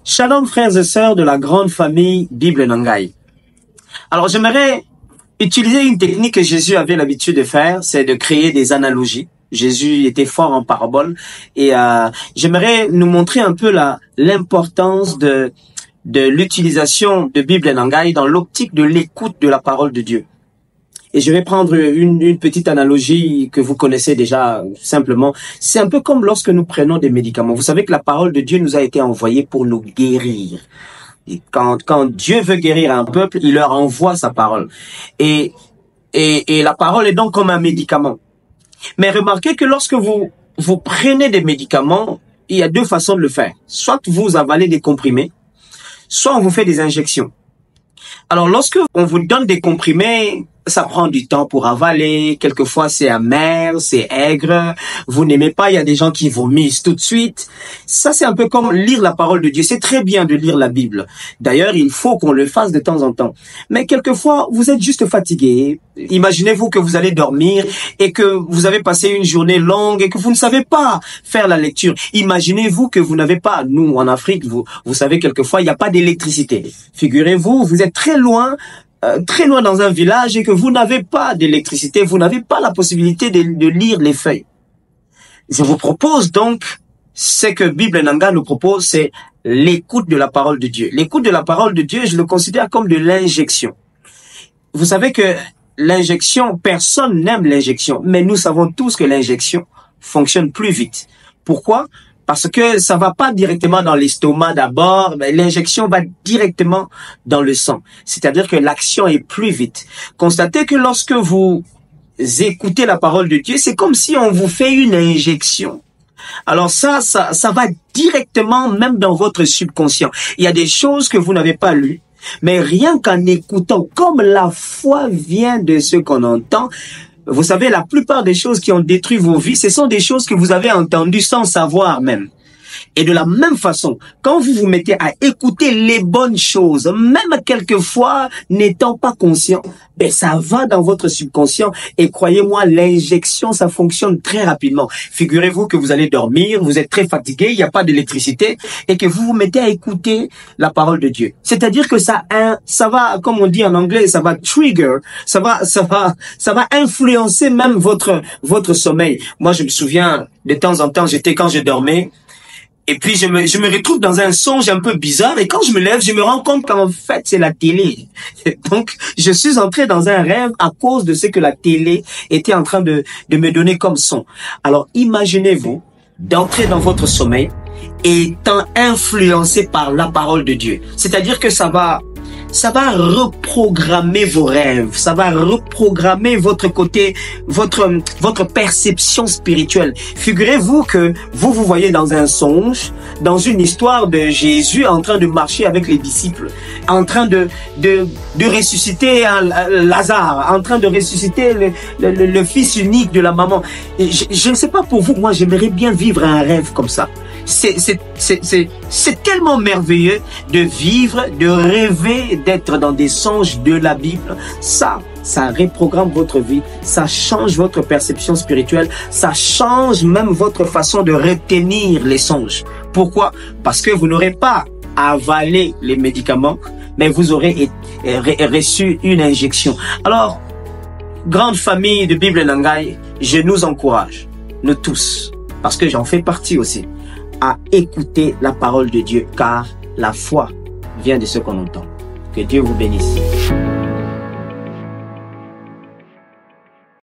Shalom frères et sœurs de la grande famille Bible Nangai. Alors j'aimerais utiliser une technique que Jésus avait l'habitude de faire, c'est de créer des analogies. Jésus était fort en parabole et j'aimerais nous montrer un peu l'importance de l'utilisation de Bible Nangai dans l'optique de l'écoute de la parole de Dieu. Et je vais prendre une petite analogie que vous connaissez déjà simplement. C'est un peu comme lorsque nous prenons des médicaments. Vous savez que la parole de Dieu nous a été envoyée pour nous guérir. Et quand Dieu veut guérir un peuple, il leur envoie sa parole. Et la parole est donc comme un médicament. Mais remarquez que lorsque vous prenez des médicaments, il y a deux façons de le faire. Soit vous avalez des comprimés, soit on vous fait des injections. Alors lorsque on vous donne des comprimés, ça prend du temps pour avaler, quelquefois c'est amer, c'est aigre, vous n'aimez pas, il y a des gens qui vomissent tout de suite. Ça c'est un peu comme lire la parole de Dieu, c'est très bien de lire la Bible. D'ailleurs, il faut qu'on le fasse de temps en temps. Mais quelquefois, vous êtes juste fatigué. Imaginez-vous que vous allez dormir et que vous avez passé une journée longue et que vous ne savez pas faire la lecture. Imaginez-vous que vous n'avez pas, nous en Afrique, vous savez quelquefois, il n'y a pas d'électricité. Figurez-vous, vous êtes très loin dans un village et que vous n'avez pas d'électricité, vous n'avez pas la possibilité de lire les feuilles. Je vous propose donc, ce que Bible Nanga nous propose, c'est l'écoute de la parole de Dieu. L'écoute de la parole de Dieu, je le considère comme de l'injection. Vous savez que l'injection, personne n'aime l'injection, mais nous savons tous que l'injection fonctionne plus vite. Pourquoi ? Parce que ça va pas directement dans l'estomac d'abord, mais l'injection va directement dans le sang. C'est-à-dire que l'action est plus vite. Constatez que lorsque vous écoutez la parole de Dieu, c'est comme si on vous fait une injection. Alors ça va directement même dans votre subconscient. Il y a des choses que vous n'avez pas lues, mais rien qu'en écoutant, comme la foi vient de ce qu'on entend. Vous savez, la plupart des choses qui ont détruit vos vies, ce sont des choses que vous avez entendues sans savoir même. Et de la même façon, quand vous vous mettez à écouter les bonnes choses, même quelquefois n'étant pas conscient, ben ça va dans votre subconscient et croyez-moi, l'injection, ça fonctionne très rapidement. Figurez-vous que vous allez dormir, vous êtes très fatigué, il n'y a pas d'électricité et que vous vous mettez à écouter la parole de Dieu. C'est-à-dire que ça va, comme on dit en anglais, ça va trigger, ça va influencer même votre sommeil. Moi, je me souviens, de temps en temps, quand je dormais, et puis je me retrouve dans un songe un peu bizarre et quand je me lève, je me rends compte qu'en fait c'est la télé. Donc je suis entré dans un rêve à cause de ce que la télé était en train de me donner comme son. Alors imaginez-vous d'entrer dans votre sommeil étant influencé par la parole de Dieu. C'est-à-dire que ça va reprogrammer vos rêves, ça va reprogrammer votre côté, votre perception spirituelle. Figurez-vous que vous voyez dans un songe, dans une histoire de Jésus en train de marcher avec les disciples, en train de ressusciter Lazare, en train de ressusciter le fils unique de la maman. Et je ne sais pas pour vous, moi j'aimerais bien vivre un rêve comme ça. C'est tellement merveilleux de vivre, de rêver, d'être dans des songes de la Bible. Ça reprogramme votre vie, ça change votre perception spirituelle, ça change même votre façon de retenir les songes. Pourquoi? Parce que vous n'aurez pas avalé les médicaments, mais vous aurez reçu une injection. Alors, grande famille de Bible Nangai, je nous encourage, nous tous, parce que j'en fais partie aussi, à écouter la parole de Dieu, car la foi vient de ce qu'on entend. Que Dieu vous bénisse.